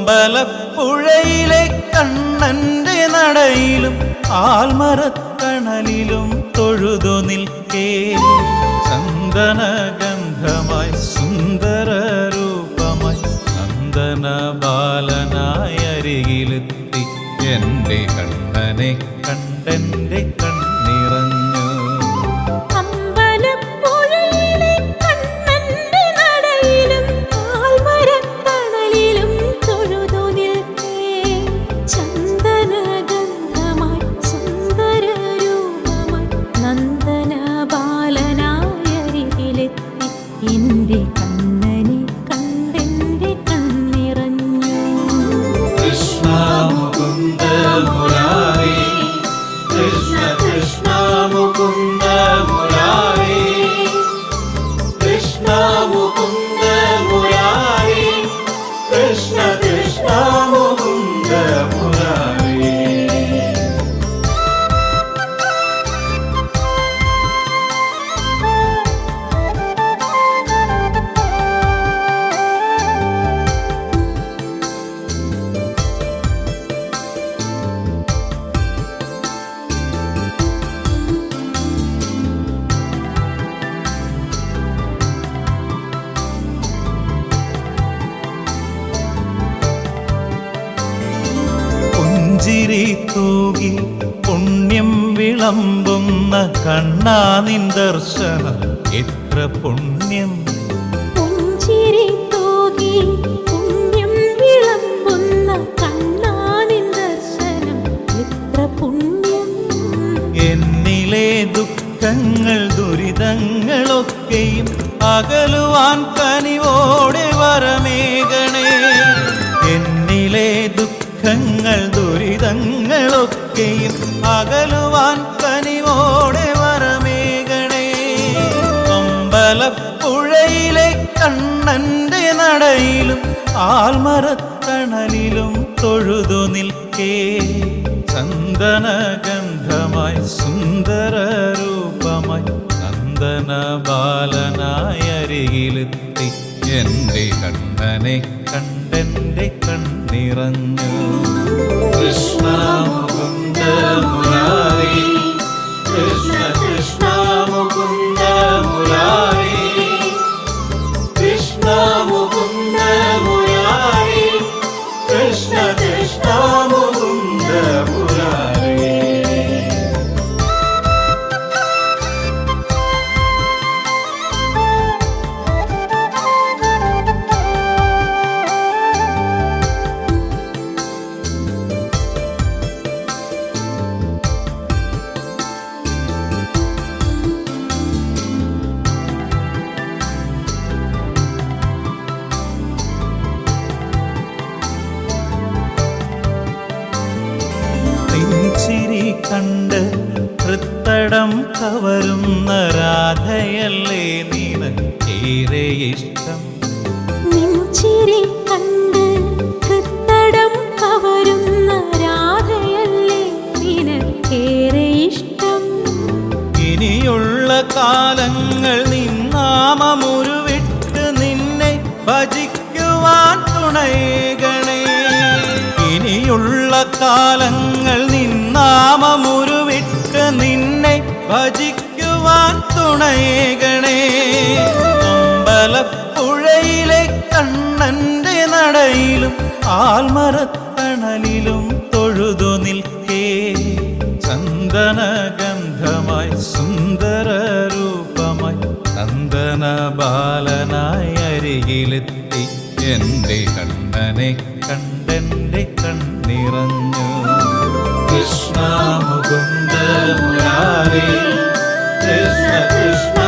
അമ്പലപ്പുഴയിലെ കണ്ണന്റെ നടയിലും ആൽമരത്തണലിലും തൊഴുതു നിൽക്കേ ചന്ദനഗന്ധമായി സുന്ദര രൂപമായി നന്ദന ബാലനായ അരികിലെത്തി എന്റെ കണ്ണനെ കണ്ടെന്റെ കണ്ണിറഞ്ഞു. പുഞ്ചിരി തൂകി പുണ്യം വിളമ്പുന്ന കണ്ണാ നിൻ ദർശനം എത്ര പുണ്യം. പുഞ്ചിരി തൂകി പുണ്യം വിളമ്പുന്ന കണ്ണാ നിൻ ദർശനം എത്ര പുണ്യം. എന്നിലെ ദുഃഖങ്ങൾ ദുരിതങ്ങളൊക്കെയും അകലുവാൻ കനിവോടെ വരമേകണേ. എന്നിലെ ദുഃഖങ്ങൾ ദുരിതങ്ങളൊക്കെയും അകലുവാൻ കനിവോടെ വരമേകണേ. അമ്പലപ്പുഴയിലെ കണ്ണന്റെ നടയിലും ആൽമരത്തണലിലും തൊഴുതു നിൽക്കേ ചന്ദനഗന്ധമായി സുന്ദര രൂപമായി നന്ദന ബാലനായ അരികിലെത്തി എന്റെ കണ്ണനെ കണ്ടെന്റെ കണ്ണിറഞ്ഞു. കൃഷ്ണ മുകുന്ദ മുരാരി കൃഷ്ണ കൃഷ്ണ മുകുന്ദ മുരാരി കൃഷ്ണ മുകുന്ദ മുരാരി കൃഷ്ണ കൃഷ്ണ മുകുന്ദ മുരാരി. ചിരി കണ്ട് ഹൃത്തടം കവരുന്ന രാധയല്ലേ നിനക്കേറെ ഇഷ്ടം. ചിരി കണ്ട് ഹൃത്തടം കവരുന്ന രാധയല്ലേ നിനക്കേറെ ഇഷ്ടം. ഇനിയുള്ള കാലങ്ങൾ നിന്നാമമുരുവിട്ട് നിന്നെ ഭജിക്കുവാൻ തുണയേകണേ. ഇനിയുള്ള കാലങ്ങൾ നിന്നാമമുരുവിട്ട് നിന്നെ ഭജിക്കുവാൻ തുണയേകണേ. അമ്പലപ്പുഴയിലെ കണ്ണന്റെ നടയിലും ആൽമരത്തണലിലും തൊഴുതു നിൽക്കേ ചന്ദനഗന്ധമായി സുന്ദര രൂപമായി നന്ദന ബാലനായ അരികിലെത്തി എന്റെ കണ്ണനെ കണ്ടെന്റെ കണ്ണിറഞ്ഞു. കൃഷ്ണ മുകുന്ദ മുരാരി കൃഷ്ണ കൃഷ്ണ